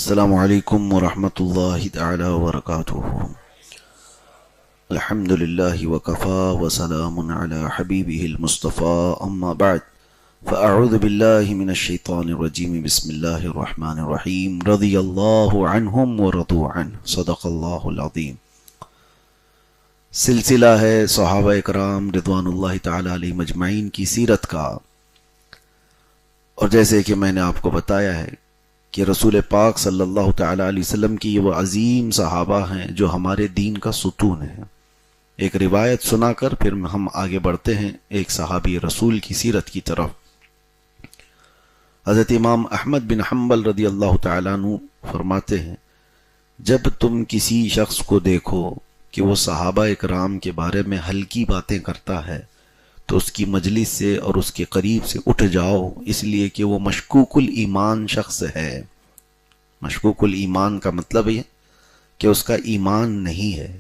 السلام علیکم ورحمۃ اللہ تعالی وبرکاتہ۔ الحمد للہ وکفا وسلام علی حبیبہ المصطفیٰ، اما بعد فاعوذ باللہ من الشیطان الرجیم، بسم اللہ الرحمن الرحیم۔ رضی اللہ عنہم ورضوا عنہ، صدق اللہ العظیم۔ سلسلہ ہے صحابہ کرام رضوان اللہ تعالی علیہم اجمعین کی سیرت کا، اور جیسے کہ میں نے آپ کو بتایا ہے کہ رسول پاک صلی اللہ تعالی علیہ وسلم کی وہ عظیم صحابہ ہیں جو ہمارے دین کا ستون ہیں۔ ایک روایت سنا کر پھر ہم آگے بڑھتے ہیں ایک صحابی رسول کی سیرت کی طرف۔ حضرت امام احمد بن حنبل رضی اللہ تعالیٰ عنہ فرماتے ہیں، جب تم کسی شخص کو دیکھو کہ وہ صحابہ کرام کے بارے میں ہلکی باتیں کرتا ہے تو اس کی مجلس سے اور اس کے قریب سے اٹھ جاؤ، اس لیے کہ وہ مشکوک الایمان شخص ہے۔ مشکوک الایمان کا مطلب یہ کہ اس کا ایمان نہیں ہے،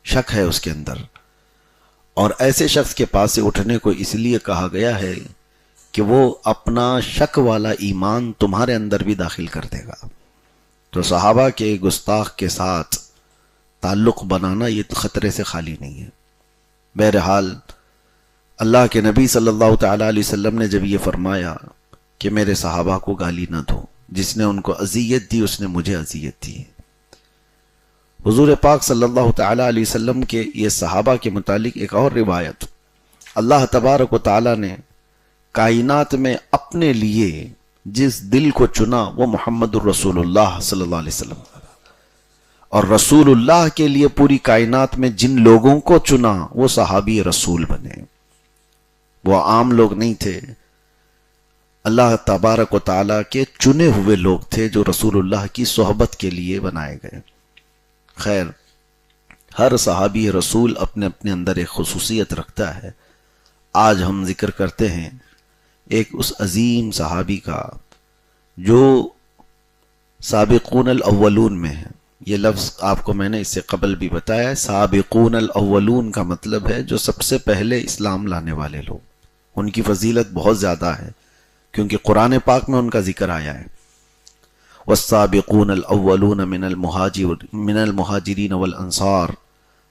شک ہے اس کے اندر، اور ایسے شخص کے پاس سے اٹھنے کو اس لیے کہا گیا ہے کہ وہ اپنا شک والا ایمان تمہارے اندر بھی داخل کر دے گا۔ تو صحابہ کے گستاخ کے ساتھ تعلق بنانا یہ خطرے سے خالی نہیں ہے۔ بہرحال اللہ کے نبی صلی اللہ تعالیٰ علیہ وسلم نے جب یہ فرمایا کہ میرے صحابہ کو گالی نہ دو، جس نے ان کو اذیت دی اس نے مجھے اذیت دی۔ حضور پاک صلی اللہ تعالیٰ علیہ وسلم کے یہ صحابہ کے متعلق ایک اور روایت، اللہ تبارک و تعالیٰ نے کائنات میں اپنے لیے جس دل کو چنا وہ محمد الرسول اللہ صلی اللہ علیہ وسلم، اور رسول اللہ کے لیے پوری کائنات میں جن لوگوں کو چنا وہ صحابی رسول بنے۔ وہ عام لوگ نہیں تھے، اللہ تبارک و تعالیٰ کے چنے ہوئے لوگ تھے جو رسول اللہ کی صحبت کے لیے بنائے گئے۔ خیر، ہر صحابی رسول اپنے اپنے اندر ایک خصوصیت رکھتا ہے۔ آج ہم ذکر کرتے ہیں ایک اس عظیم صحابی کا جو سابقون الاولون میں ہے۔ یہ لفظ آپ کو میں نے اس سے قبل بھی بتایا ہے، سابقون الاولون کا مطلب ہے جو سب سے پہلے اسلام لانے والے لوگ۔ ان کی فضیلت بہت زیادہ ہے کیونکہ قرآن پاک میں ان کا ذکر آیا ہے، والسابقون الاولون من المہاجرین والانصار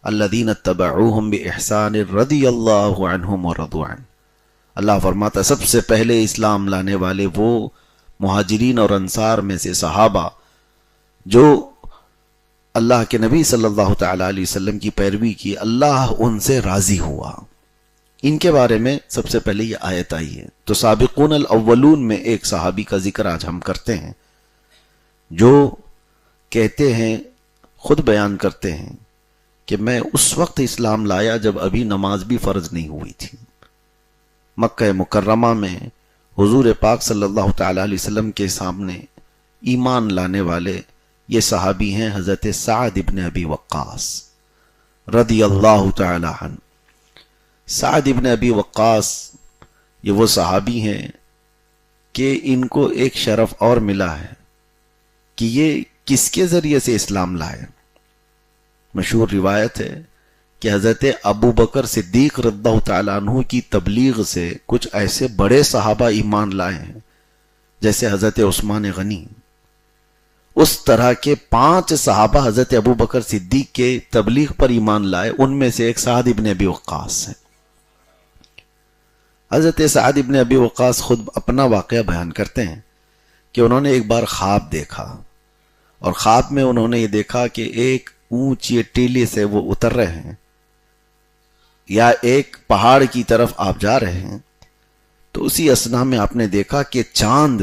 الذین اتبعوہم باحسان رضی اللہ عنہم ورضوا عنہ۔ اللہ فرماتا ہے سب سے پہلے اسلام لانے والے وہ مہاجرین اور انصار میں سے صحابہ جو اللہ کے نبی صلی اللہ تعالیٰ علیہ وسلم کی پیروی کی، اللہ ان سے راضی ہوا۔ ان کے بارے میں سب سے پہلے یہ آیت آئی ہے۔ تو سابقون الاولون میں ایک صحابی کا ذکر آج ہم کرتے ہیں جو کہتے ہیں، خود بیان کرتے ہیں کہ میں اس وقت اسلام لایا جب ابھی نماز بھی فرض نہیں ہوئی تھی۔ مکہ مکرمہ میں حضور پاک صلی اللہ تعالیٰ علیہ وسلم کے سامنے ایمان لانے والے یہ صحابی ہیں حضرت سعد ابن ابی وقاص رضی اللہ تعالی عنہ۔ سعد ابن ابی وقاص یہ وہ صحابی ہیں کہ ان کو ایک شرف اور ملا ہے کہ یہ کس کے ذریعے سے اسلام لائے۔ مشہور روایت ہے کہ حضرت ابو بکر صدیق رضی اللہ تعالیٰ عنہ کی تبلیغ سے کچھ ایسے بڑے صحابہ ایمان لائے ہیں جیسے حضرت عثمان غنی۔ اس طرح کے 5 صحابہ حضرت ابو بکر صدیق کے تبلیغ پر ایمان لائے، ان میں سے ایک سعد ابن ابی وقاص ہے۔ حضرت سعد ابن ابی وقاص خود اپنا واقعہ بیان کرتے ہیں کہ انہوں نے ایک بار خواب دیکھا، اور خواب میں انہوں نے یہ دیکھا کہ ایک اونچی ٹیلے سے وہ اتر رہے ہیں یا ایک پہاڑ کی طرف آپ جا رہے ہیں، تو اسی اثنا میں آپ نے دیکھا کہ چاند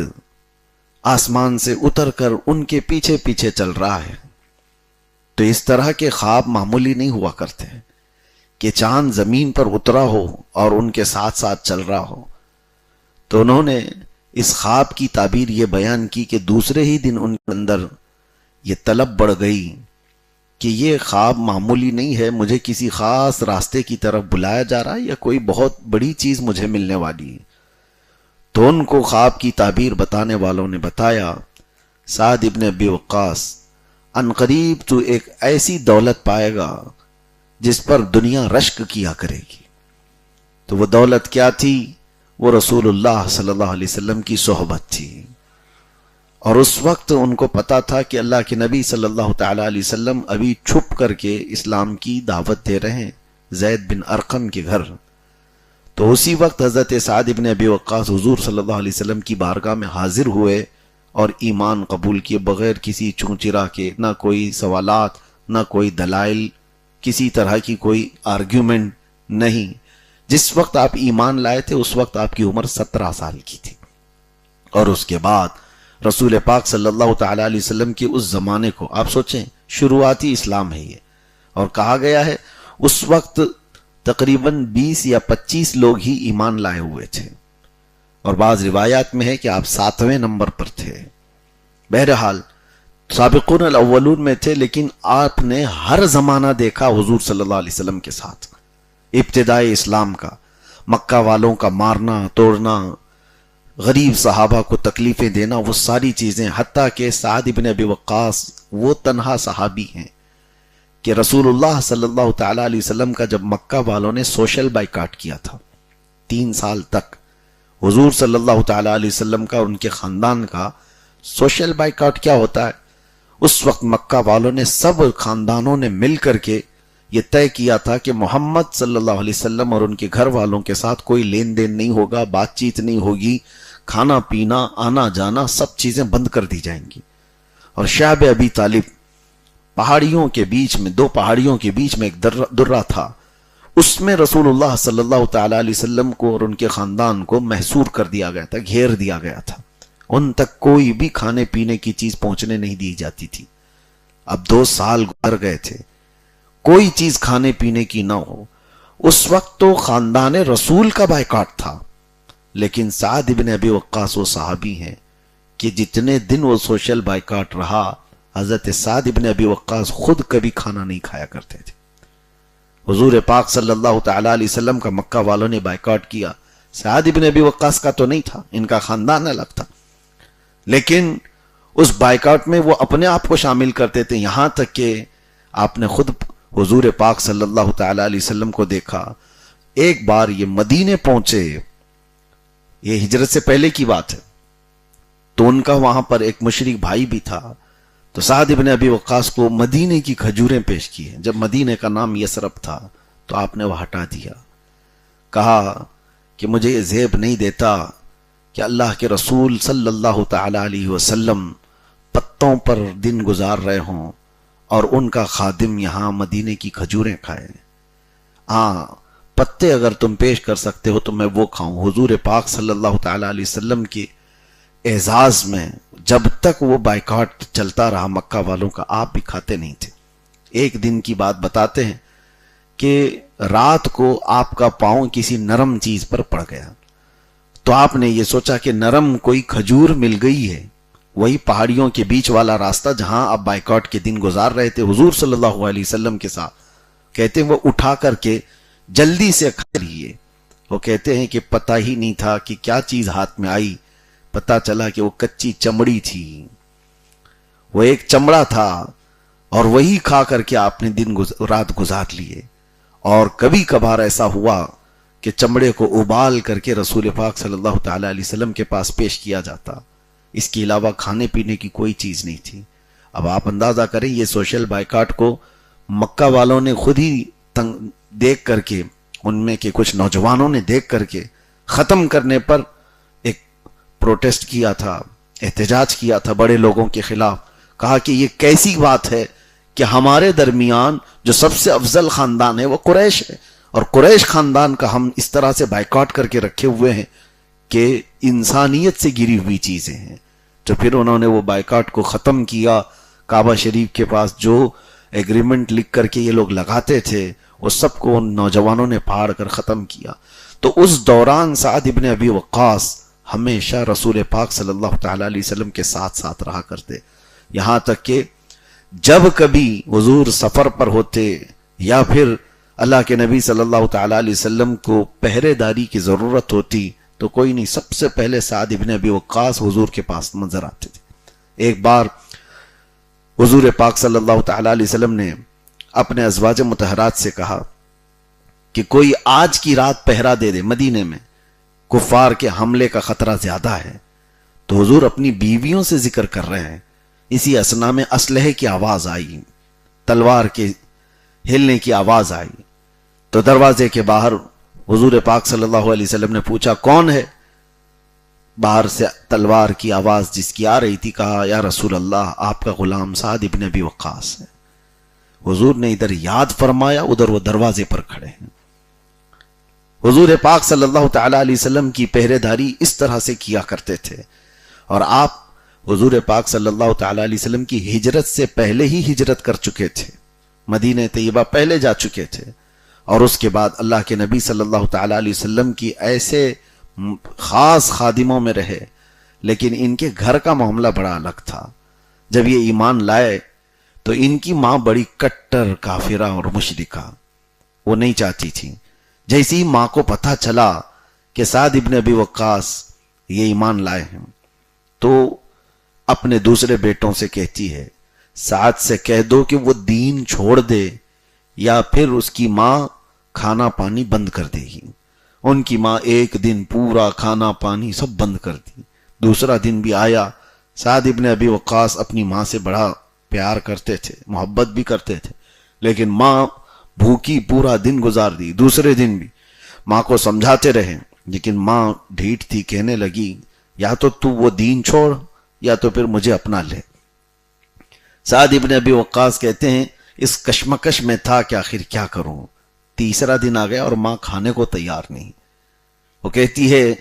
آسمان سے اتر کر ان کے پیچھے پیچھے چل رہا ہے۔ تو اس طرح کے خواب معمولی نہیں ہوا کرتے کہ چاند زمین پر اترا ہو اور ان کے ساتھ ساتھ چل رہا ہو۔ تو انہوں نے اس خواب کی تعبیر یہ بیان کی کہ دوسرے ہی دن ان کے اندر یہ طلب بڑھ گئی کہ یہ خواب معمولی نہیں ہے، مجھے کسی خاص راستے کی طرف بلایا جا رہا ہے یا کوئی بہت بڑی چیز مجھے ملنے والی ہے۔ تو ان کو خواب کی تعبیر بتانے والوں نے بتایا، سعد ابن ابی وقاص ان قریب تو ایک ایسی دولت پائے گا جس پر دنیا رشک کیا کرے گی۔ تو وہ دولت کیا تھی؟ وہ رسول اللہ صلی اللہ علیہ وسلم کی صحبت تھی، اور اس وقت ان کو پتا تھا کہ اللہ کے نبی صلی اللہ تعالی علیہ وسلم ابھی چھپ کر کے اسلام کی دعوت دے رہے ہیں زید بن ارقم کے گھر. تو اسی وقت حضرت سعد بن ابی وقاص حضور صلی اللہ علیہ وسلم کی بارگاہ میں حاضر ہوئے اور ایمان قبول کیے بغیر کسی چونچرا کے، نہ کوئی سوالات، نہ کوئی دلائل، کسی طرح کی کوئی آرگیومنٹ نہیں. جس وقت آپ ایمان لائے تھے اس وقت آپ کی عمر 17 سال کی تھی. اور اس کے بعد رسول پاک صلی اللہ تعالی علیہ وسلم کے اس زمانے کو آپ سوچیں، شروعاتی اسلام ہے یہ، اور کہا گیا ہے اس وقت تقریباً 20 یا 25 لوگ ہی ایمان لائے ہوئے تھے، اور بعض روایات میں ہے کہ آپ 7ویں نمبر پر تھے. بہرحال سابقون الاولون میں تھے، لیکن آپ نے ہر زمانہ دیکھا حضور صلی اللہ علیہ وسلم کے ساتھ. ابتدائی اسلام کا، مکہ والوں کا مارنا توڑنا، غریب صحابہ کو تکلیفیں دینا، وہ ساری چیزیں، حتیٰ کہ سعد بن ابی وقاص وہ تنہا صحابی ہیں کہ رسول اللہ صلی اللہ تعالی علیہ وسلم کا جب مکہ والوں نے سوشل بائیکاٹ کیا تھا 3 سال تک، حضور صلی اللہ تعالی علیہ وسلم کا اور ان کے خاندان کا سوشل بائیکاٹ کیا ہوتا ہے، اس وقت مکہ والوں نے سب خاندانوں نے مل کر کے یہ طے کیا تھا کہ محمد صلی اللہ علیہ وسلم اور ان کے گھر والوں کے ساتھ کوئی لین دین نہیں ہوگا، بات چیت نہیں ہوگی، کھانا پینا آنا جانا سب چیزیں بند کر دی جائیں گی. اور شعب ابی طالب پہاڑیوں کے بیچ میں، 2 پہاڑیوں کے بیچ میں ایک درہ تھا، اس میں رسول اللہ صلی اللہ تعالی علیہ وسلم کو اور ان کے خاندان کو محصور کر دیا گیا تھا، گھیر دیا گیا تھا. ان تک کوئی بھی کھانے پینے کی چیز پہنچنے نہیں دی جاتی تھی. اب 2 سال گزر گئے تھے، کوئی چیز کھانے پینے کی نہ ہو. اس وقت تو خاندان رسول کا بائیکاٹ تھا، لیکن سعد بن ابی وقاص وہ صحابی ہیں کہ جتنے دن وہ سوشل بائیکاٹ رہا، حضرت سعد بن ابی وقاص خود کبھی کھانا نہیں کھایا کرتے تھے. حضور پاک صلی اللہ تعالی علیہ وسلم کا مکہ والوں نے بائیکاٹ کیا، سعد بن ابی وقاص کا تو نہیں تھا، ان کا خاندان الگ تھا، لیکن اس بائیکاٹ میں وہ اپنے آپ کو شامل کرتے تھے. یہاں تک کہ آپ نے خود حضور پاک صلی اللہ تعالی علیہ وسلم کو دیکھا. ایک بار یہ مدینے پہنچے، یہ ہجرت سے پہلے کی بات ہے، تو ان کا وہاں پر ایک مشرک بھائی بھی تھا، تو سعد بن ابی وقاص کو مدینے کی کھجوریں پیش کی ہیں. جب مدینے کا نام یثرب تھا تو آپ نے وہ ہٹا دیا، کہا کہ مجھے یہ زیب نہیں دیتا کہ اللہ کے رسول صلی اللہ تعالی علیہ وسلم پتوں پر دن گزار رہے ہوں اور ان کا خادم یہاں مدینے کی کھجوریں کھائے. ہاں پتے اگر تم پیش کر سکتے ہو تو میں وہ کھاؤں. حضور پاک صلی اللہ تعالی علیہ وسلم کے اعزاز میں جب تک وہ بائیکاٹ چلتا رہا مکہ والوں کا، آپ بھی کھاتے نہیں تھے. ایک دن کی بات بتاتے ہیں کہ رات کو آپ کا پاؤں کسی نرم چیز پر پڑ گیا، تو آپ نے یہ سوچا کہ نرم کوئی کھجور مل گئی ہے، وہی پہاڑیوں کے بیچ والا راستہ جہاں آپ بائیکاٹ کے دن گزار رہے تھے حضور صلی اللہ علیہ وسلم کے ساتھ. کہتے ہیں وہ اٹھا کر کے جلدی سے کھا لیے. وہ کہتے ہیں کہ پتہ ہی نہیں تھا کہ کیا چیز ہاتھ میں آئی، پتہ چلا کہ وہ کچی چمڑی تھی، وہ ایک چمڑا تھا، اور وہی کھا کر کے آپ نے رات گزار لیے. اور کبھی کبھار ایسا ہوا کہ چمڑے کو ابال کر کے رسول پاک صلی اللہ تعالی علیہ وسلم کے پاس پیش کیا جاتا. اس کے علاوہ کھانے پینے کی کوئی چیز نہیں تھی. اب آپ اندازہ کریں یہ سوشل بائیکاٹ کو مکہ والوں نے خود ہی دیکھ کر کے، ان میں کے کچھ نوجوانوں نے دیکھ کر کے ختم کرنے پر ایک پروٹیسٹ کیا تھا، احتجاج کیا تھا بڑے لوگوں کے خلاف. کہا کہ یہ کیسی بات ہے کہ ہمارے درمیان جو سب سے افضل خاندان ہے وہ قریش ہے، اور قریش خاندان کا ہم اس طرح سے بائیکاٹ کر کے رکھے ہوئے ہیں کہ انسانیت سے گری ہوئی چیزیں ہیں. تو پھر انہوں نے وہ بائیکاٹ کو ختم کیا. کعبہ شریف کے پاس جو ایگریمنٹ لکھ کر کے یہ لوگ لگاتے تھے وہ سب کو ان نوجوانوں نے پھاڑ کر ختم کیا. تو اس دوران سعد بن ابی وقاص ہمیشہ رسول پاک صلی اللہ تعالی علیہ وسلم کے ساتھ ساتھ رہا کرتے، یہاں تک کہ جب کبھی حضور سفر پر ہوتے یا پھر اللہ کے نبی صلی اللہ تعالی علیہ وسلم کو پہرے داری کی ضرورت ہوتی تو کوئی نہیں، سب سے پہلے سعد بن ابی وقاص حضور کے پاس نظر آتے تھے. ایک بار حضور پاک صلی اللہ تعالی علیہ وسلم نے اپنے ازواج مطہرات سے کہا کہ کوئی آج کی رات پہرا دے دے، مدینے میں کفار کے حملے کا خطرہ زیادہ ہے. تو حضور اپنی بیویوں سے ذکر کر رہے ہیں. اسی اسنا میں اسلحے کی آواز آئی, تلوار کے ہلنے کی آواز آئی. تو دروازے کے باہر حضور پاک صلی اللہ علیہ وسلم نے پوچھا کون ہے؟ باہر سے تلوار کی آواز جس کی آ رہی تھی, کہا یا رسول اللہ آپ کا غلام سعد ابن ابی وقاص ہے. حضور نے ادھر یاد فرمایا, ادھر وہ دروازے پر کھڑے ہیں. حضور پاک صلی اللہ تعالی علیہ وسلم کی پہرے داری اس طرح سے کیا کرتے تھے, اور آپ حضور پاک صلی اللہ تعالی علیہ وسلم کی ہجرت سے پہلے ہی ہجرت کر چکے تھے, مدینہ طیبہ پہلے جا چکے تھے, اور اس کے بعد اللہ کے نبی صلی اللہ تعالی علیہ وسلم کی ایسے خاص خادموں میں رہے. لیکن ان کے گھر کا معاملہ بڑا الگ تھا. جب یہ ایمان لائے تو ان کی ماں بڑی کٹر کافرہ اور مشرکہ, وہ نہیں چاہتی تھی. جیسے ہی ماں کو پتہ چلا کہ سعد ابن ابی وقاص یہ ایمان لائے ہیں, تو اپنے دوسرے بیٹوں سے کہتی ہے سعد سے کہہ دو کہ وہ دین چھوڑ دے یا پھر اس کی ماں کھانا پانی بند کر دے گی. ان کی ماں ایک دن پورا کھانا پانی سب بند کر دی. دوسرا دن بھی آیا, سعد ابن ابی وقاص اپنی ماں سے بڑا پیار کرتے تھے, محبت بھی کرتے تھے, لیکن ماں بھوکی پورا دن گزار دی. دوسرے دن بھی ماں کو سمجھاتے رہے, لیکن ماں ڈھیٹ تھی, کہنے لگی یا تو وہ دین چھوڑ یا تو پھر مجھے اپنا لے. سعد ابن ابی وقاص کہتے ہیں اس کشمکش میں تھا کہ آخر کیا کروں. تیسرا دن آ گیا اور ماں کھانے کو تیار نہیں. وہ کہتی ہے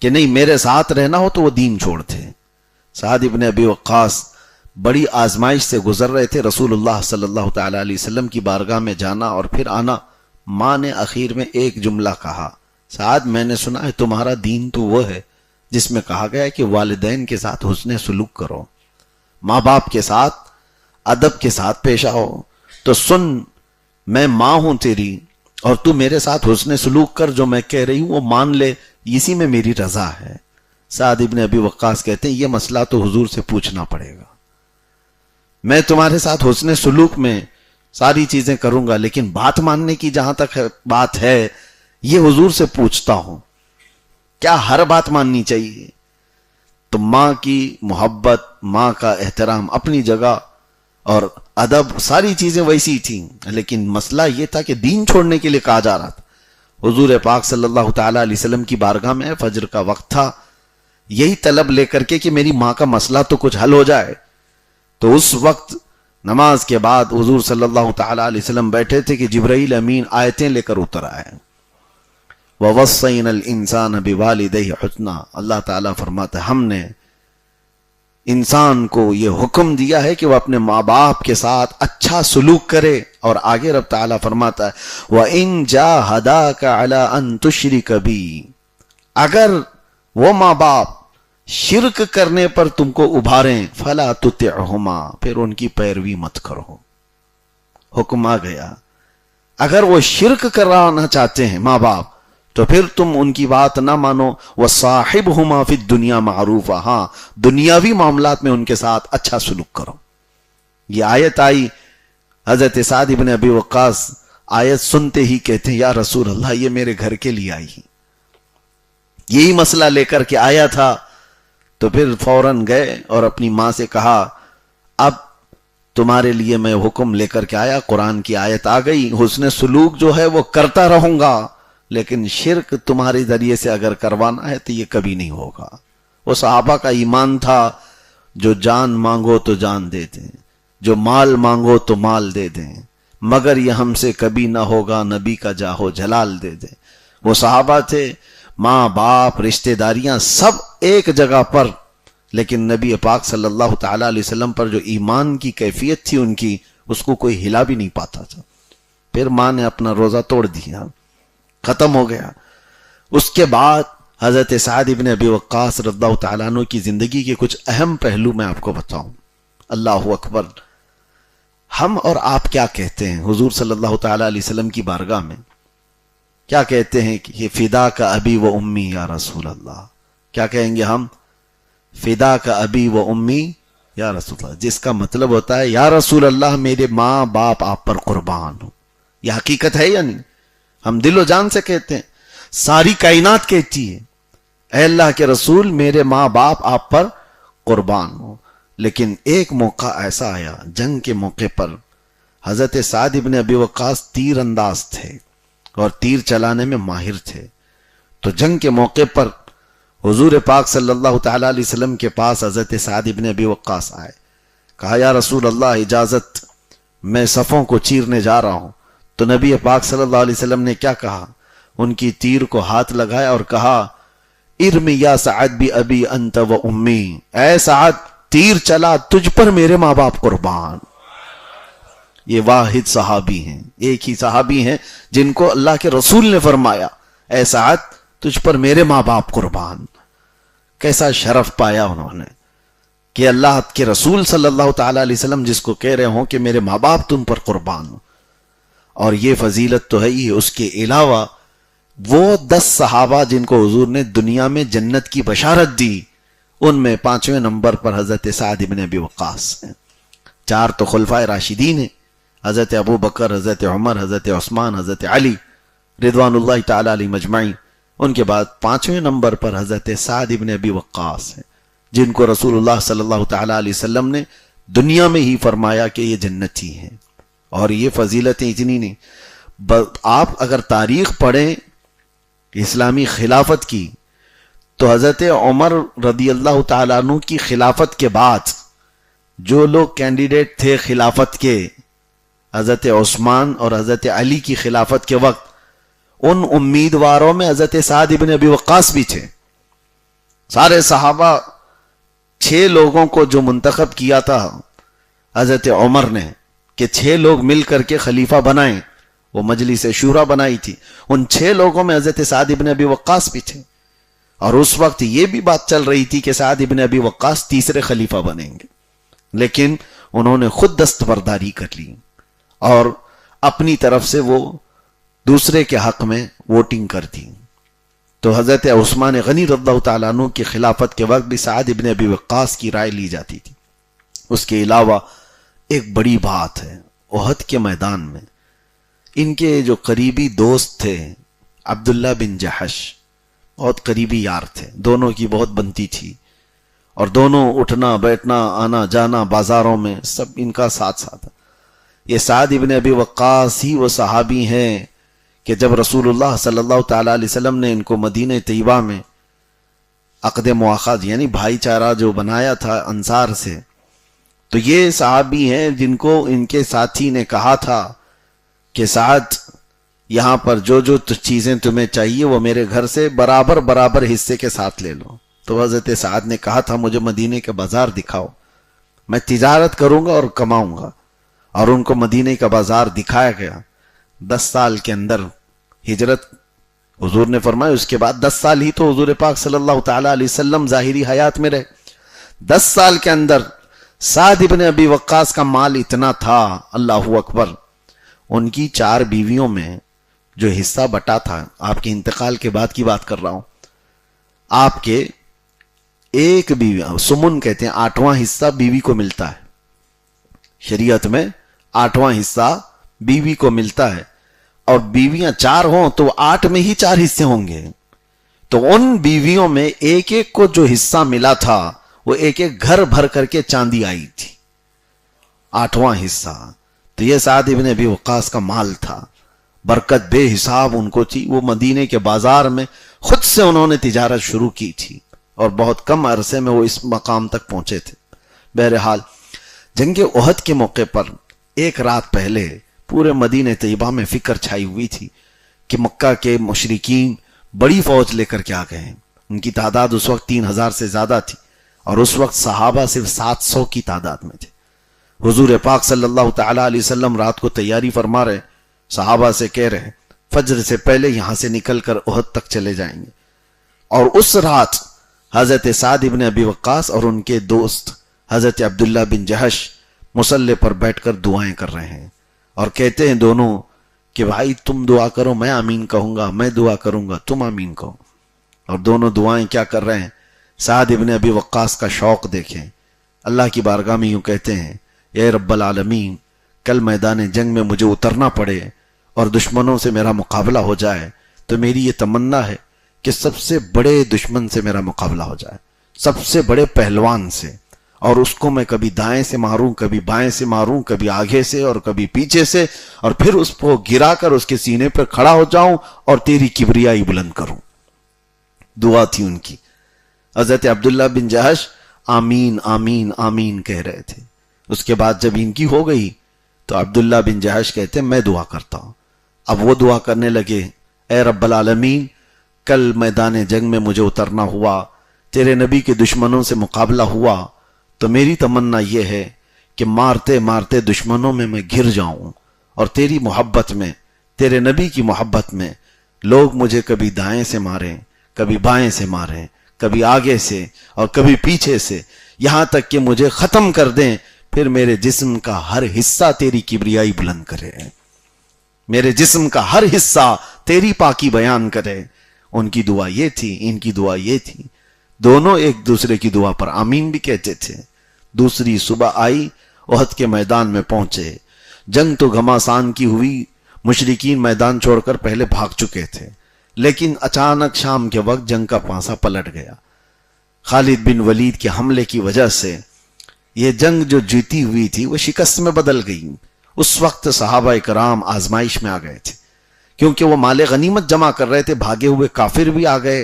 کہ نہیں, میرے ساتھ رہنا ہو تو وہ دین چھوڑ دے. سعد ابن ابی وقاص بڑی آزمائش سے گزر رہے تھے. رسول اللہ صلی اللہ تعالی علیہ وسلم کی بارگاہ میں جانا اور پھر آنا. ماں نے اخیر میں ایک جملہ کہا, سعد میں نے سنا ہے تمہارا دین تو وہ ہے جس میں کہا گیا ہے کہ والدین کے ساتھ حسن سلوک کرو, ماں باپ کے ساتھ ادب کے ساتھ پیش آؤ. تو سن, میں ماں ہوں تیری اور تو میرے ساتھ حسن سلوک کر, جو میں کہہ رہی ہوں وہ مان لے, اسی میں میری رضا ہے. سعد ابن ابی وقاص کہتے ہیں یہ مسئلہ تو حضور سے پوچھنا پڑے گا. میں تمہارے ساتھ حسن سلوک میں ساری چیزیں کروں گا, لیکن بات ماننے کی جہاں تک بات ہے یہ حضور سے پوچھتا ہوں, کیا ہر بات ماننی چاہیے؟ تو ماں کی محبت, ماں کا احترام اپنی جگہ اور ادب ساری چیزیں ویسی تھیں, لیکن مسئلہ یہ تھا کہ دین چھوڑنے کے لیے کہا جا رہا تھا. حضور پاک صلی اللہ تعالی علیہ وسلم کی بارگاہ میں فجر کا وقت تھا, یہی طلب لے کر کے کہ میری ماں کا مسئلہ تو کچھ حل ہو جائے. تو اس وقت نماز کے بعد حضور صلی اللہ تعالی علیہ وسلم بیٹھے تھے کہ جبرائیل امین آیتیں لے کر اتر آئے. وَوَصَّيْنَا الْإِنسَانَ بِوَالِدَيْهِ حُسْنًا, اللہ تعالیٰ فرماتا ہے ہم نے انسان کو یہ حکم دیا ہے کہ وہ اپنے ماں باپ کے ساتھ اچھا سلوک کرے. اور آگے رب تعالیٰ فرماتا ہے وَإِن جَاهَدَاكَ عَلَىٰ أَن تُشْرِكَ بِي, اگر وہ ماں باپ شرک کرنے پر تم کو ابھاریں فَلَا تُطِعْهُمَا, پھر ان کی پیروی مت کرو. حکم آ گیا, اگر وہ شرک کرانا چاہتے ہیں ماں باپ تو پھر تم ان کی بات نہ مانو. وَصَاحِبْهُمَا فِي الدُّنْيَا مَعْرُوفًا, ہاں دنیاوی معاملات میں ان کے ساتھ اچھا سلوک کرو. یہ آیت آئی, حضرت سعد ابن ابی وقاص آیت سنتے ہی کہتے ہیں یا رسول اللہ یہ میرے گھر کے لیے آئی, یہی مسئلہ لے کر کے آیا تھا. تو پھر فوراً گئے اور اپنی ماں سے کہا اب تمہارے لیے میں حکم لے کر کے آیا, قرآن کی آیت آ گئی, حسن سلوک جو ہے وہ کرتا رہوں گا, لیکن شرک تمہارے ذریعے سے اگر کروانا ہے تو یہ کبھی نہیں ہوگا. وہ صحابہ کا ایمان تھا, جو جان مانگو تو جان دے دیں, جو مال مانگو تو مال دے دیں, مگر یہ ہم سے کبھی نہ ہوگا نبی کا جاہو جلال دے دیں. وہ صحابہ تھے, ماں باپ رشتہ داریاں سب ایک جگہ پر, لیکن نبی پاک صلی اللہ تعالی علیہ وسلم پر جو ایمان کی کیفیت تھی ان کی, اس کو کوئی ہلا بھی نہیں پاتا تھا. پھر ماں نے اپنا روزہ توڑ دیا, ختم ہو گیا. اس کے بعد حضرت سعد ابن ابی وقاص رضی اللہ تعالیٰ عنہ کی زندگی کے کچھ اہم پہلو میں آپ کو بتاؤں. اللہ اکبر, ہم اور آپ کیا کہتے ہیں حضور صلی اللہ تعالیٰ علیہ وسلم کی بارگاہ میں؟ کیا کہتے ہیں کہ یہ فدا کا ابی و امی یا رسول اللہ. کیا کہیں گے ہم؟ فدا کا ابی و امی یا رسول اللہ, جس کا مطلب ہوتا ہے یا رسول اللہ میرے ماں باپ آپ پر قربان ہو. یہ حقیقت ہے یا نہیں؟ ہم دل و جان سے کہتے ہیں, ساری کائنات کہتی ہے اے اللہ کے رسول میرے ماں باپ آپ پر قربان ہو. لیکن ایک موقع ایسا آیا جنگ کے موقع پر، حضرت سعد ابن ابی وقاص تیر انداز تھے اور تیر چلانے میں ماہر تھے. تو جنگ کے موقع پر حضور پاک صلی اللہ تعالی علیہ وسلم کے پاس حضرت سعد ابن ابی وقاص آئے. کہا یا رسول اللہ اجازت، میں صفوں کو چیرنے جا رہا ہوں. تو نبی پاک صلی اللہ علیہ وسلم نے کیا کہا؟ ان کی تیر کو ہاتھ لگایا اور کہا ارمی یا سعد بی ابی انت و امی، اے سعد تیر چلا تجھ پر میرے ماں باپ قربان. یہ واحد صحابی ہیں، ایک ہی صحابی ہیں جن کو اللہ کے رسول نے فرمایا اے سعد تجھ پر میرے ماں باپ قربان. کیسا شرف پایا انہوں نے کہ اللہ کے رسول صلی اللہ تعالی علیہ وسلم جس کو کہہ رہے ہوں کہ میرے ماں باپ تم پر قربان ہو. اور یہ فضیلت تو ہے ہی، اس کے علاوہ وہ 10 صحابہ جن کو حضور نے دنیا میں جنت کی بشارت دی، ان میں 5ویں نمبر پر حضرت سعد ابن ابی وقاص ہیں. 4 تو خلفائے راشدین ہیں، حضرت ابو بکر، حضرت عمر، حضرت عثمان، حضرت علی رضوان اللہ تعالی علیہ مجمعین. ان کے بعد 5ویں نمبر پر حضرت سعد ابن ابی وقاص ہیں جن کو رسول اللہ صلی اللہ تعالی علیہ وسلم نے دنیا میں ہی فرمایا کہ یہ جنتی ہیں. اور یہ فضیلتیں اتنی نہیں، آپ اگر تاریخ پڑھیں اسلامی خلافت کی تو حضرت عمر رضی اللہ تعالیٰ عنہ کی خلافت کے بعد جو لوگ کینڈیڈیٹ تھے خلافت کے، حضرت عثمان اور حضرت علی کی خلافت کے وقت، ان امیدواروں میں حضرت سعد ابن ابی وقاص بھی تھے. سارے صحابہ 6 لوگوں کو جو منتخب کیا تھا حضرت عمر نے کہ 6 لوگ مل کر کے خلیفہ بنائیں، وہ مجلس شورا بنائی تھی، ان 6 لوگوں میں حضرت سعد ابن ابی وقاص بھی تھے. اور اس وقت یہ بھی بات چل رہی تھی کہ سعد ابن ابی وقاص تیسرے خلیفہ بنیں گے، لیکن انہوں نے خود دستبرداری کر لی اور اپنی طرف سے وہ دوسرے کے حق میں ووٹنگ کر دی. تو حضرت عثمان غنی رضی اللہ تعالیٰ عنہ کی خلافت کے وقت بھی سعد ابن ابی وقاص کی رائے لی جاتی تھی. اس کے علاوہ ایک بڑی بات ہے، احد کے میدان میں ان کے جو قریبی دوست تھے عبداللہ بن جحش، بہت قریبی یار تھے، دونوں کی بہت بنتی تھی اور دونوں اٹھنا بیٹھنا آنا جانا بازاروں میں سب ان کا ساتھ ساتھ. یہ سعد ابن ابی وقاص ہی وہ صحابی ہیں کہ جب رسول اللہ صلی اللہ تعالی علیہ وسلم نے ان کو مدینہ طیبہ میں عقد مواخات یعنی بھائی چارہ جو بنایا تھا انصار سے، تو یہ صحابی ہیں جن کو ان کے ساتھی نے کہا تھا کہ سعد یہاں پر جو جو چیزیں تمہیں چاہیے وہ میرے گھر سے برابر برابر حصے کے ساتھ لے لو. تو حضرت سعد نے کہا تھا مجھے مدینے کے بازار دکھاؤ، میں تجارت کروں گا اور کماؤں گا. اور ان کو مدینے کا بازار دکھایا گیا. 10 سال کے اندر ہجرت حضور نے فرمایا، اس کے بعد 10 سال ہی تو حضور پاک صلی اللہ تعالی علیہ وسلم ظاہری حیات میں رہے. 10 سال کے اندر سعد ابن ابی وقاص کا مال اتنا تھا، اللہ اکبر. ان کی 4 بیویوں میں جو حصہ بٹا تھا، آپ کے انتقال کے بعد کی بات کر رہا ہوں، آپ کے ایک بیوی سمن کہتے ہیں، 8واں حصہ بیوی کو ملتا ہے. شریعت میں 8واں حصہ بیوی کو ملتا ہے، اور بیویاں 4 ہوں تو 8 میں ہی 4 حصے ہوں گے. تو ان بیویوں میں ایک ایک کو جو حصہ ملا تھا وہ ایک ایک گھر بھر کر کے چاندی آئی تھی، 8واں حصہ. تو یہ سعد ابن ابی وقاص کا مال تھا، برکت بے حساب ان کو تھی. وہ مدینے کے بازار میں خود سے انہوں نے تجارت شروع کی تھی اور بہت کم عرصے میں وہ اس مقام تک پہنچے تھے. بہرحال جنگ احد کے موقع پر ایک رات پہلے پورے مدینہ طیبہ میں فکر چھائی ہوئی تھی کہ مکہ کے مشرکین بڑی فوج لے کر کے آ گئے ہیں. ان کی تعداد اس وقت 3000 سے زیادہ تھی اور اس وقت صحابہ صرف 700 کی تعداد میں تھے. حضور پاک صلی اللہ تعالی علیہ وسلم رات کو تیاری فرما رہے، صحابہ سے کہہ رہے فجر سے پہلے یہاں سے نکل کر احد تک چلے جائیں گے. اور اس رات حضرت سعد ابن ابی وقاص اور ان کے دوست حضرت عبداللہ بن جحش مصلی پر بیٹھ کر دعائیں کر رہے ہیں اور کہتے ہیں دونوں کہ بھائی تم دعا کرو میں آمین کہوں گا، میں دعا کروں گا تم آمین کہو. اور دونوں دعائیں کیا کر رہے ہیں؟ سعد ابن ابی وقاص کا شوق دیکھیں. اللہ کی بارگاہ میں یوں کہتے ہیں اے رب العالمین، کل میدان جنگ میں مجھے اترنا پڑے اور دشمنوں سے میرا مقابلہ ہو جائے تو میری یہ تمنا ہے کہ سب سے بڑے دشمن سے میرا مقابلہ ہو جائے، سب سے بڑے پہلوان سے، اور اس کو میں کبھی دائیں سے ماروں، کبھی بائیں سے ماروں، کبھی آگے سے اور کبھی پیچھے سے، اور پھر اس کو گرا کر اس کے سینے پر کھڑا ہو جاؤں اور تیری کبریائی بلند کروں۔ دعا تھی ان کی۔ حضرت عبداللہ بن جہش آمین آمین آمین کہہ رہے تھے۔ اس کے بعد جب ان کی ہو گئی تو عبداللہ بن جہش کہتے ہیں میں دعا کرتا ہوں۔ اب وہ دعا کرنے لگے، اے رب العالمین، کل میدان جنگ میں مجھے اترنا ہوا، تیرے نبی کے دشمنوں سے مقابلہ ہوا، تو میری تمنا یہ ہے کہ مارتے مارتے دشمنوں میں گر جاؤں، اور تیری محبت میں، تیرے نبی کی محبت میں لوگ مجھے کبھی دائیں سے ماریں، کبھی بائیں سے ماریں، کبھی آگے سے اور کبھی پیچھے سے، یہاں تک کہ مجھے ختم کر دیں، پھر میرے جسم کا ہر حصہ تیری کبریائی بلند کرے، میرے جسم کا ہر حصہ تیری پاکی بیان کرے۔ ان کی دعا یہ تھی، ان کی دعا یہ تھی، دونوں ایک دوسرے کی دعا پر آمین بھی کہتے تھے۔ دوسری صبح آئی، احد کے میدان میں پہنچے، جنگ تو گھماسان کی ہوئی، مشرکین میدان چھوڑ کر پہلے بھاگ چکے تھے، لیکن اچانک شام کے وقت جنگ کا پانسا پلٹ گیا۔ خالد بن ولید کے حملے کی وجہ سے یہ جنگ جو جیتی ہوئی تھی وہ شکست میں بدل گئی۔ اس وقت صحابہ کرام آزمائش میں آ گئے تھے، کیونکہ وہ مال غنیمت جمع کر رہے تھے، بھاگے ہوئے کافر بھی آ گئے،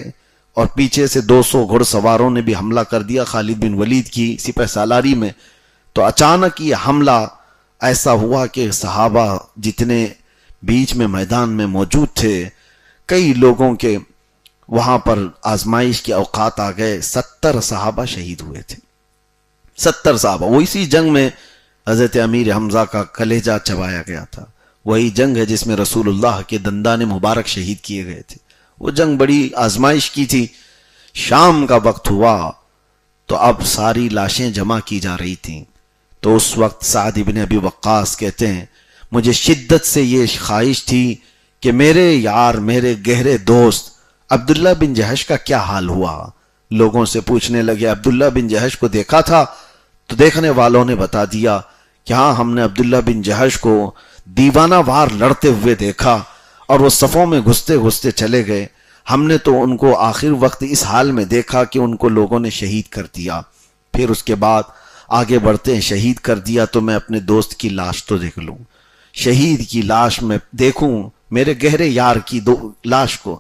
اور پیچھے سے 200 گھڑ سواروں نے بھی حملہ کر دیا خالد بن ولید کی سپہ سالاری میں۔ تو اچانک یہ حملہ ایسا ہوا کہ صحابہ جتنے بیچ میں میدان میں موجود تھے، کئی لوگوں کے وہاں پر آزمائش کے اوقات آ گئے، 70 صحابہ شہید ہوئے تھے، 70 صحابہ۔ وہ اسی جنگ میں حضرت امیر حمزہ کا کلیجہ چبایا گیا تھا، وہی جنگ ہے جس میں رسول اللہ کے دندان مبارک شہید کیے گئے تھے۔ وہ جنگ بڑی آزمائش کی تھی۔ شام کا وقت ہوا تو اب ساری لاشیں جمع کی جا رہی تھیں، تو اس وقت سعد بن ابی وقاص کہتے ہیں مجھے شدت سے یہ خواہش تھی کہ میرے یار، میرے گہرے دوست عبداللہ بن جہش کا کیا حال ہوا۔ لوگوں سے پوچھنے لگے، عبداللہ بن جہش کو دیکھا تھا؟ تو دیکھنے والوں نے بتا دیا کہ ہاں، ہم نے عبداللہ بن جہش کو دیوانہ وار لڑتے ہوئے دیکھا، اور وہ صفوں میں گھستے گھستے چلے گئے۔ ہم نے تو ان کو آخر وقت اس حال میں دیکھا کہ ان کو لوگوں نے شہید کر دیا۔ پھر اس کے بعد آگے بڑھتے ہیں، شہید کر دیا تو میں اپنے دوست کی لاش تو دیکھ لوں، شہید کی لاش میں دیکھوں، میرے گہرے یار کی لاش کو۔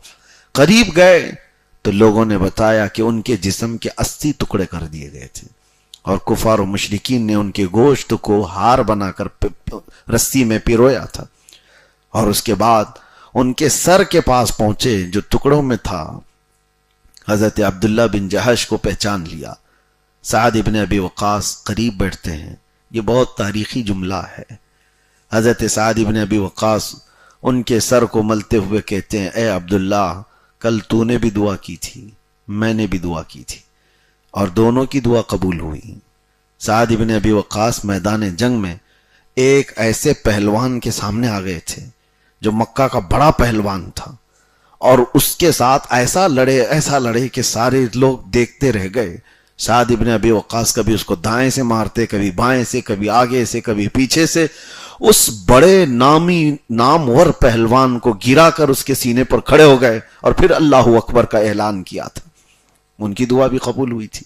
قریب گئے تو لوگوں نے بتایا کہ ان کے جسم کے 80 ٹکڑے کر دیے گئے تھے، اور کفار و مشرکین نے ان کے گوشت کو ہار بنا کر رسی میں پیرویا تھا۔ اور اس کے بعد ان کے سر کے پاس پہنچے جو ٹکڑوں میں تھا، حضرت عبداللہ بن جہش کو پہچان لیا۔ سعد بن ابی وقاص قریب بیٹھتے ہیں، یہ بہت تاریخی جملہ ہے۔ حضرت سعد بن ابی وقاص ان کے سر کو ملتے ہوئے کہتے ہیں، اے عبداللہ، کل تو نے بھی دعا کی تھی، میں نے بھی دعا کی تھی، اور دونوں کی دعا قبول ہوئی۔ سعد بن ابی وقاص میدان جنگ میں ایک ایسے پہلوان کے سامنے آ گئے تھے جو مکہ کا بڑا پہلوان تھا، اور اس کے ساتھ ایسا لڑے کہ سارے لوگ دیکھتے رہ گئے۔ سعد بن ابی وقاص کبھی اس کو دائیں سے مارتے، کبھی بائیں سے، کبھی آگے سے، کبھی پیچھے سے۔ اس بڑے نامور پہلوان کو گرا کر اس کے سینے پر کھڑے ہو گئے، اور پھر اللہ اکبر کا اعلان کیا تھا۔ ان کی دعا بھی قبول ہوئی تھی۔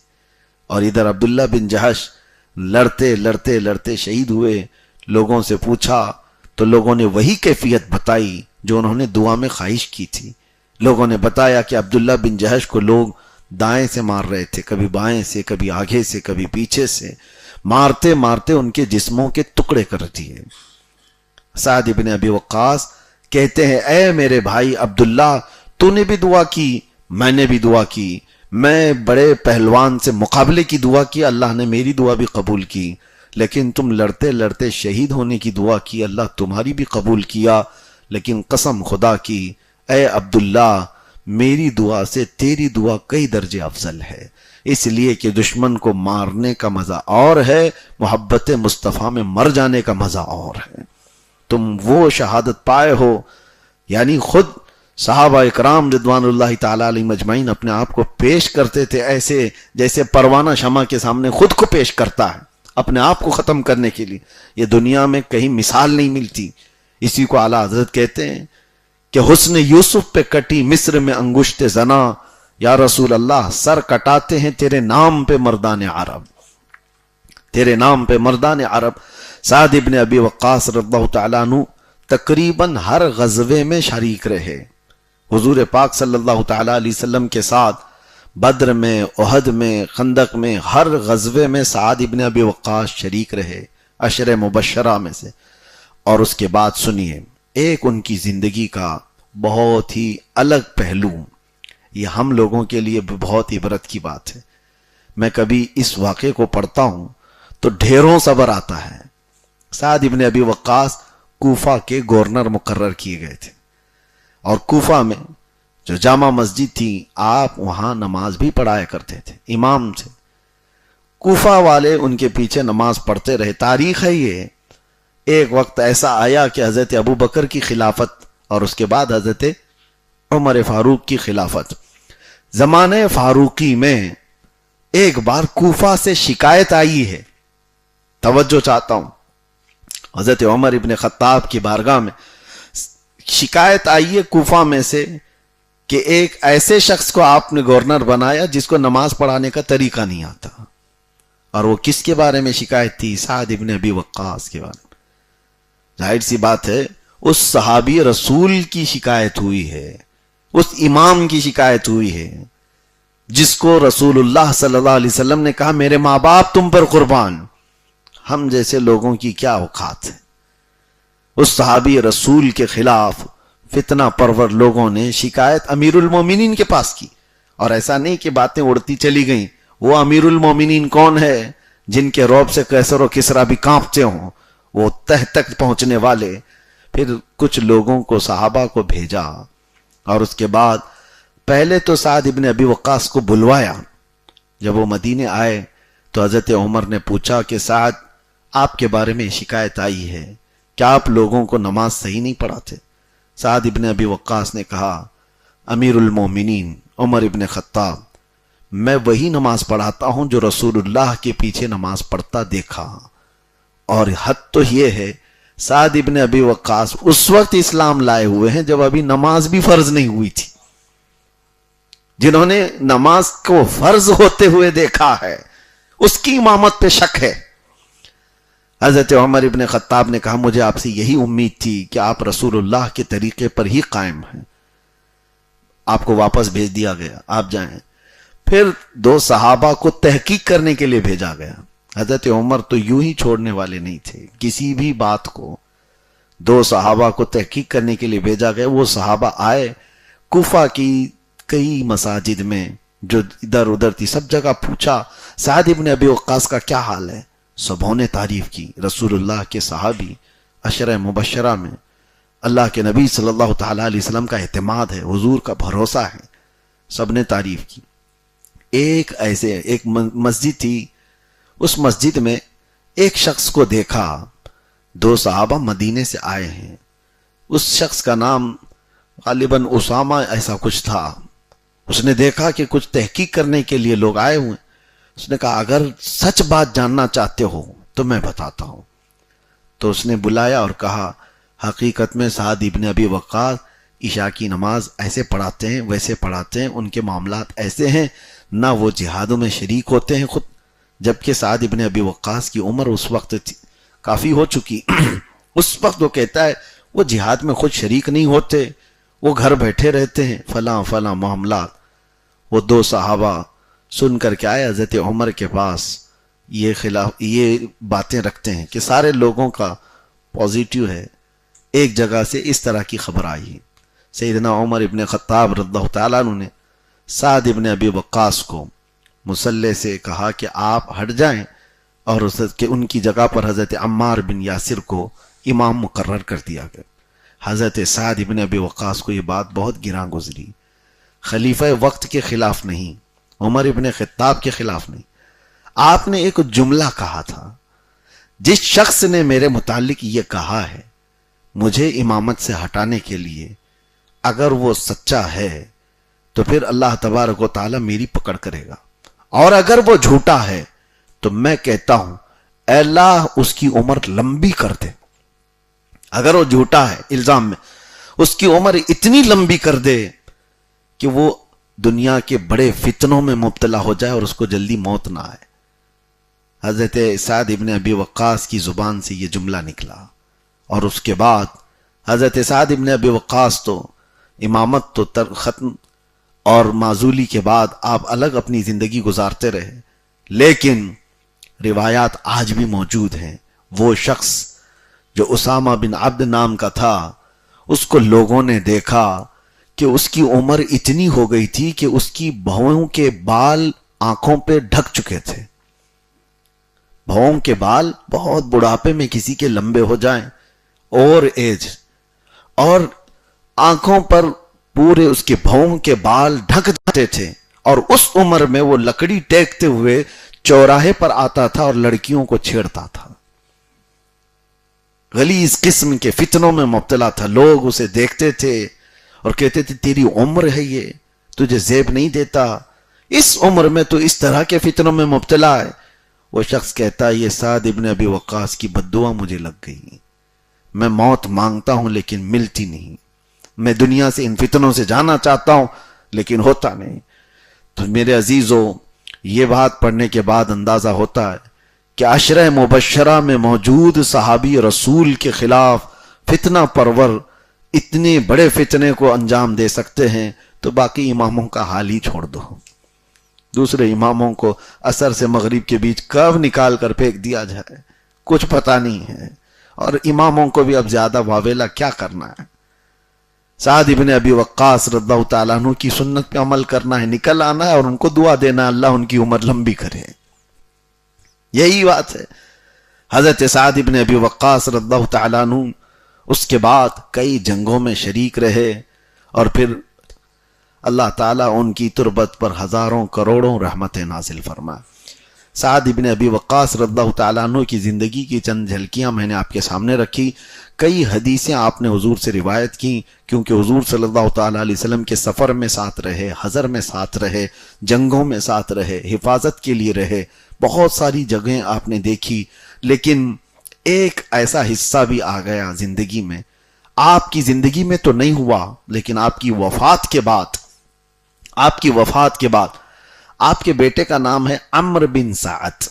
اور ادھر عبداللہ بن جہش لڑتے لڑتے لڑتے شہید ہوئے۔ لوگوں سے پوچھا تو لوگوں نے وہی کیفیت بتائی جو انہوں نے دعا میں خواہش کی تھی۔ لوگوں نے بتایا کہ عبداللہ بن جہش کو لوگ دائیں سے مار رہے تھے، کبھی بائیں سے، کبھی آگے سے، کبھی پیچھے سے، مارتے مارتے ان کے جسموں کے ٹکڑے کر دیے۔ سعد بن ابی وقاص کہتے ہیں، اے میرے بھائی عبداللہ، تو نے بھی دعا کی، میں نے بھی دعا کی، میں بڑے پہلوان سے مقابلے کی دعا کی، اللہ نے میری دعا بھی قبول کی، لیکن تم لڑتے لڑتے شہید ہونے کی دعا کی، اللہ تمہاری بھی قبول کیا، لیکن قسم خدا کی اے عبداللہ، میری دعا سے تیری دعا کئی درجے افضل ہے، اس لیے کہ دشمن کو مارنے کا مزہ اور ہے، محبت مصطفیٰ میں مر جانے کا مزہ اور ہے۔ تم وہ شہادت پائے ہو، یعنی خود صحابہ اکرام رضوان اللہ تعالی علیہم اجمعین اپنے آپ کو پیش کرتے تھے ایسے جیسے پروانہ شمع کے سامنے خود کو پیش کرتا ہے اپنے آپ کو ختم کرنے کے لیے۔ یہ دنیا میں کہیں مثال نہیں ملتی۔ اسی کو اعلیٰ حضرت کہتے ہیں کہ حسن یوسف پہ کٹی مصر میں انگشت زنا، یا رسول اللہ سر کٹاتے ہیں تیرے نام پہ مردان عرب، تیرے نام پہ مردان عرب۔ سعد ابن ابی وقاص رضی اللہ تعالیٰ عنہ تقریباً ہر غزوے میں شریک رہے، حضور پاک صلی اللہ تعالیٰ علیہ وسلم کے ساتھ بدر میں، احد میں، خندق میں، ہر غزوے میں سعد ابن ابی وقاص شریک رہے، عشر مبشرہ میں سے۔ اور اس کے بعد سنیے ایک ان کی زندگی کا بہت ہی الگ پہلو، یہ ہم لوگوں کے لیے بہت عبرت کی بات ہے۔ میں کبھی اس واقعے کو پڑھتا ہوں تو ڈھیروں صبر آتا ہے۔ سعد ابن ابی وقاص کوفہ کے گورنر مقرر کیے گئے تھے، اور کوفہ میں جو جامع مسجد تھی آپ وہاں نماز بھی پڑھایا کرتے تھے، امام تھے۔ کوفہ والے ان کے پیچھے نماز پڑھتے رہے۔ تاریخ ہے یہ، ایک وقت ایسا آیا کہ حضرت ابو بکر کی خلافت اور اس کے بعد حضرت عمر فاروق کی خلافت، زمانہ فاروقی میں ایک بار کوفہ سے شکایت آئی ہے، توجہ چاہتا ہوں، حضرت عمر ابن خطاب کی بارگاہ میں شکایت آئی ہے کوفہ میں سے کہ ایک ایسے شخص کو آپ نے گورنر بنایا جس کو نماز پڑھانے کا طریقہ نہیں آتا۔ اور وہ کس کے بارے میں شکایت تھی؟ سعد ابن ابی وقاص کے بارے میں۔ ظاہر سی بات ہے اس صحابی رسول کی شکایت ہوئی ہے، اس امام کی شکایت ہوئی ہے جس کو رسول اللہ صلی اللہ علیہ وسلم نے کہا میرے ماں باپ تم پر قربان۔ ہم جیسے لوگوں کی کیا اوقات ہے؟ اس صحابی رسول کے خلاف فتنہ پرور لوگوں نے شکایت امیر المومنین کے پاس کی، اور ایسا نہیں کہ باتیں اڑتی چلی گئیں۔ وہ امیر المومنین کون ہے جن کے رعب سے قیصر و کسریٰ بھی کانپتے ہوں، وہ تہ تک پہنچنے والے۔ پھر کچھ لوگوں کو، صحابہ کو بھیجا، اور اس کے بعد پہلے تو سعد ابن ابی وقاص کو بلوایا۔ جب وہ مدینے آئے تو حضرت عمر نے پوچھا کہ سعد آپ کے بارے میں شکایت آئی ہے، کیا آپ لوگوں کو نماز صحیح نہیں پڑھاتے؟ سعد ابن ابی وقاص نے کہا امیر المومنین عمر ابن خطاب، میں وہی نماز پڑھاتا ہوں جو رسول اللہ کے پیچھے نماز پڑھتا دیکھا۔ اور حد تو یہ ہے سعد ابن ابی وقاص اس وقت اسلام لائے ہوئے ہیں جب ابھی نماز بھی فرض نہیں ہوئی تھی۔ جنہوں نے نماز کو فرض ہوتے ہوئے دیکھا ہے اس کی امامت پہ شک ہے۔ حضرت عمر ابن خطاب نے کہا مجھے آپ سے یہی امید تھی کہ آپ رسول اللہ کے طریقے پر ہی قائم ہیں۔ آپ کو واپس بھیج دیا گیا، آپ جائیں۔ پھر دو صحابہ کو تحقیق کرنے کے لیے بھیجا گیا۔ حضرت عمر تو یوں ہی چھوڑنے والے نہیں تھے کسی بھی بات کو۔ دو صحابہ کو تحقیق کرنے کے لیے بھیجا گیا۔ وہ صحابہ آئے، کوفہ کی کئی مساجد میں جو ادھر ادھر تھی سب جگہ پوچھا سعد ابن ابی وقاص کا کیا حال ہے؟ سبوں نے تعریف کی۔ رسول اللہ کے صحابی، عشرہ مبشرہ میں اللہ کے نبی صلی اللہ تعالیٰ علیہ وسلم کا اعتماد ہے، حضور کا بھروسہ ہے، سب نے تعریف کی۔ ایک مسجد تھی، اس مسجد میں ایک شخص کو دیکھا، دو صحابہ مدینے سے آئے ہیں، اس شخص کا نام غالباً اسامہ ایسا کچھ تھا۔ اس نے دیکھا کہ کچھ تحقیق کرنے کے لیے لوگ آئے ہوئے، اس نے کہا اگر سچ بات جاننا چاہتے ہو تو میں بتاتا ہوں۔ تو اس نے بلایا اور کہا حقیقت میں سعد ابن ابی وقاص عشاء کی نماز ایسے پڑھاتے ہیں، ویسے پڑھاتے ہیں، ان کے معاملات ایسے ہیں، نہ وہ جہادوں میں شریک ہوتے ہیں خود، جبکہ سعد ابن ابی وقاص کی عمر اس وقت کافی ہو چکی۔ اس وقت وہ کہتا ہے وہ جہاد میں خود شریک نہیں ہوتے، وہ گھر بیٹھے رہتے ہیں، فلاں فلاں معاملات۔ وہ دو صحابہ سن کر کے آئے حضرت عمر کے پاس، یہ باتیں رکھتے ہیں کہ سارے لوگوں کا پازیٹیو ہے، ایک جگہ سے اس طرح کی خبر آئی۔ سیدنا عمر ابن خطاب رضی اللہ تعالیٰ عنہ نے سعد ابن ابی وقاص کو مصلی سے کہا کہ آپ ہٹ جائیں، اور ان کی جگہ پر حضرت عمار بن یاسر کو امام مقرر کر دیا گیا۔ حضرت سعد ابن ابی وقاص کو یہ بات بہت گراں گزری، خلیفہ وقت کے خلاف نہیں، عمر ابن خطاب کے خلاف نہیں۔ آپ نے ایک جملہ کہا تھا، جس شخص نے میرے متعلق یہ کہا ہے مجھے امامت سے ہٹانے کے لیے، اگر وہ سچا ہے تو پھر اللہ تبارک و تعالی میری پکڑ کرے گا، اور اگر وہ جھوٹا ہے تو میں کہتا ہوں اے اللہ اس کی عمر لمبی کر دے۔ اگر وہ جھوٹا ہے الزام میں، اس کی عمر اتنی لمبی کر دے کہ وہ دنیا کے بڑے فتنوں میں مبتلا ہو جائے اور اس کو جلدی موت نہ آئے. حضرت سعد ابن ابی وقاص کی زبان سے یہ جملہ نکلا، اور اس کے بعد حضرت سعد ابن ابی وقاص تو امامت تو ختم اور معزولی کے بعد آپ الگ اپنی زندگی گزارتے رہے، لیکن روایات آج بھی موجود ہیں. وہ شخص جو اسامہ بن عبد نام کا تھا، اس کو لوگوں نے دیکھا کہ اس کی عمر اتنی ہو گئی تھی کہ اس کی بھوؤں کے بال آنکھوں پہ ڈھک چکے تھے. بھوؤں کے بال بہت بڑھاپے میں کسی کے لمبے ہو جائیں اور ایج، اور آنکھوں پر پورے اس کے بھوؤں کے بال ڈھک جاتے تھے، اور اس عمر میں وہ لکڑی ٹیکتے ہوئے چوراہے پر آتا تھا اور لڑکیوں کو چھیڑتا تھا. غلیظ قسم کے فتنوں میں مبتلا تھا. لوگ اسے دیکھتے تھے اور کہتے تھے تیری عمر ہے یہ، تجھے زیب نہیں دیتا، اس عمر میں تو اس طرح کے فتنوں میں مبتلا ہے. وہ شخص کہتا ہے یہ سعد ابن ابی وقاص کی بد دعا مجھے لگ گئی، میں موت مانگتا ہوں لیکن ملتی نہیں، میں دنیا سے ان فتنوں سے جانا چاہتا ہوں لیکن ہوتا نہیں. تو میرے عزیزو، یہ بات پڑھنے کے بعد اندازہ ہوتا ہے کہ عشرہ مبشرہ میں موجود صحابی رسول کے خلاف فتنہ پرور اتنے بڑے فتنے کو انجام دے سکتے ہیں، تو باقی اماموں کا حال ہی چھوڑ دو. دوسرے اماموں کو عصر سے مغرب کے بیچ کب نکال کر پھینک دیا جائے کچھ پتہ نہیں ہے، اور اماموں کو بھی اب زیادہ واویلا کیا کرنا ہے. سعد ابن ابی وقاص رضی اللہ تعالیٰ عنہ کی سنت پہ عمل کرنا ہے، نکل آنا ہے اور ان کو دعا دینا اللہ ان کی عمر لمبی کرے. یہی بات ہے. حضرت سعد ابن ابی وقاص رضی اللہ تعالیٰ عنہ اس کے بعد کئی جنگوں میں شریک رہے، اور پھر اللہ تعالیٰ ان کی تربت پر ہزاروں کروڑوں رحمتیں نازل فرما. سعد ابن ابی وقاص رضی اللہ تعالیٰ عنہ کی زندگی کی چند جھلکیاں میں نے آپ کے سامنے رکھی. کئی حدیثیں آپ نے حضور سے روایت کی، کیونکہ حضور صلی اللہ تعالیٰ علیہ وسلم کے سفر میں ساتھ رہے، حضر میں ساتھ رہے، جنگوں میں ساتھ رہے، حفاظت کے لیے رہے، بہت ساری جگہیں آپ نے دیکھی. لیکن ایک ایسا حصہ بھی آ گیا زندگی میں، آپ کی زندگی میں تو نہیں ہوا لیکن آپ کی وفات کے بعد آپ کے بیٹے کا نام ہے عمرو بن سعد.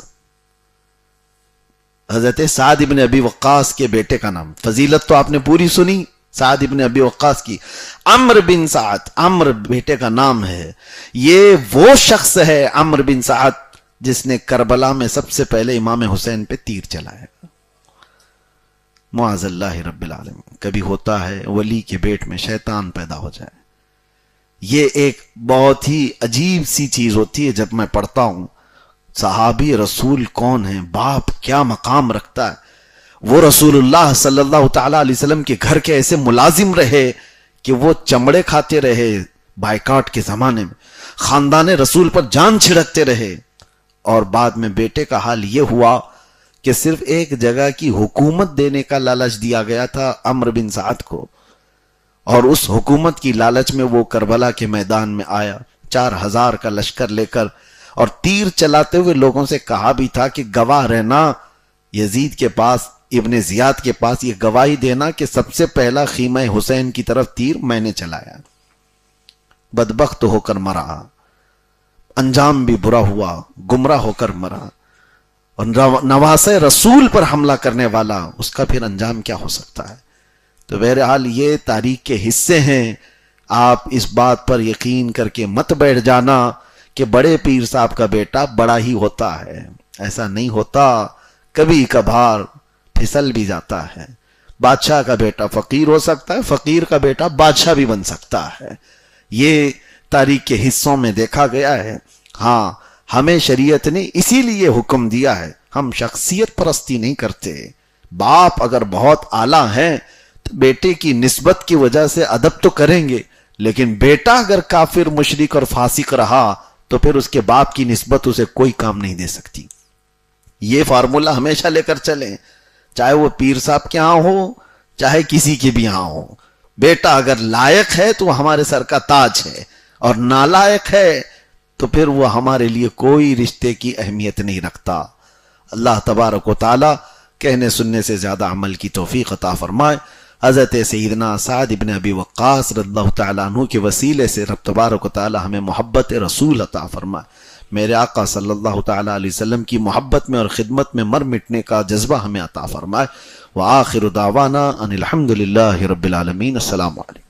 حضرت سعد ابن ابی وقاص کے بیٹے کا نام، فضیلت تو آپ نے پوری سنی سعد ابن ابی وقاص کی. عمرو بن سعد، عمرو بیٹے کا نام ہے. یہ وہ شخص ہے عمرو بن سعد جس نے کربلا میں سب سے پہلے امام حسین پہ تیر چلایا. معاذ اللہ رب العالمین. کبھی ہوتا ہے ولی کے پیٹ میں شیطان پیدا ہو جائے. یہ ایک بہت ہی عجیب سی چیز ہوتی ہے. جب میں پڑھتا ہوں صحابی رسول کون ہیں، باپ کیا مقام رکھتا ہے. وہ رسول اللہ صلی اللہ تعالیٰ علیہ وسلم کے گھر کے ایسے ملازم رہے کہ وہ چمڑے کھاتے رہے بائیکاٹ کے زمانے میں، خاندان رسول پر جان چھڑکتے رہے، اور بعد میں بیٹے کا حال یہ ہوا کہ صرف ایک جگہ کی حکومت دینے کا لالچ دیا گیا تھا عمرو بن سعد کو، اور اس حکومت کی لالچ میں وہ کربلا کے میدان میں آیا 4000 کا لشکر لے کر، اور تیر چلاتے ہوئے لوگوں سے کہا بھی تھا کہ گواہ رہنا، یزید کے پاس، ابن زیاد کے پاس یہ گواہی دینا کہ سب سے پہلا خیمہ حسین کی طرف تیر میں نے چلایا. بدبخت ہو کر مرا، انجام بھی برا ہوا، گمراہ ہو کر مرا. اور نواسے رسول پر حملہ کرنے والا، اس کا پھر انجام کیا ہو سکتا ہے. تو بہرحال یہ تاریخ کے حصے ہیں. آپ اس بات پر یقین کر کے مت بیٹھ جانا کہ بڑے پیر صاحب کا بیٹا بڑا ہی ہوتا ہے. ایسا نہیں ہوتا، کبھی کبھار پھسل بھی جاتا ہے. بادشاہ کا بیٹا فقیر ہو سکتا ہے، فقیر کا بیٹا بادشاہ بھی بن سکتا ہے. یہ تاریخ کے حصوں میں دیکھا گیا ہے. ہاں، ہمیں شریعت نے اسی لیے حکم دیا ہے. ہم شخصیت پرستی نہیں کرتے. باپ اگر بہت اعلیٰ ہیں تو بیٹے کی نسبت کی وجہ سے ادب تو کریں گے، لیکن بیٹا اگر کافر، مشرک اور فاسق رہا تو پھر اس کے باپ کی نسبت اسے کوئی کام نہیں دے سکتی. یہ فارمولہ ہمیشہ لے کر چلیں، چاہے وہ پیر صاحب کے ہاں ہو، چاہے کسی کے بھی ہاں ہو. بیٹا اگر لائق ہے تو وہ ہمارے سر کا تاج ہے، اور نالائق ہے تو پھر وہ ہمارے لیے کوئی رشتے کی اہمیت نہیں رکھتا. اللہ تبارک و تعالی کہنے سننے سے زیادہ عمل کی توفیق عطا فرمائے. حضرت سیدنا سعد بن ابی وقاص رضی اللہ تعالیٰ عنہ کے وسیلے سے رب تبارک و تعالیٰ ہمیں محبت رسول عطا فرمائے، میرے آقا صلی اللہ تعالیٰ علیہ وسلم کی محبت میں اور خدمت میں مر مٹنے کا جذبہ ہمیں عطا فرمائے۔ وآخر دعوانا ان الحمد للہ رب العالمین۔ السلام علیکم۔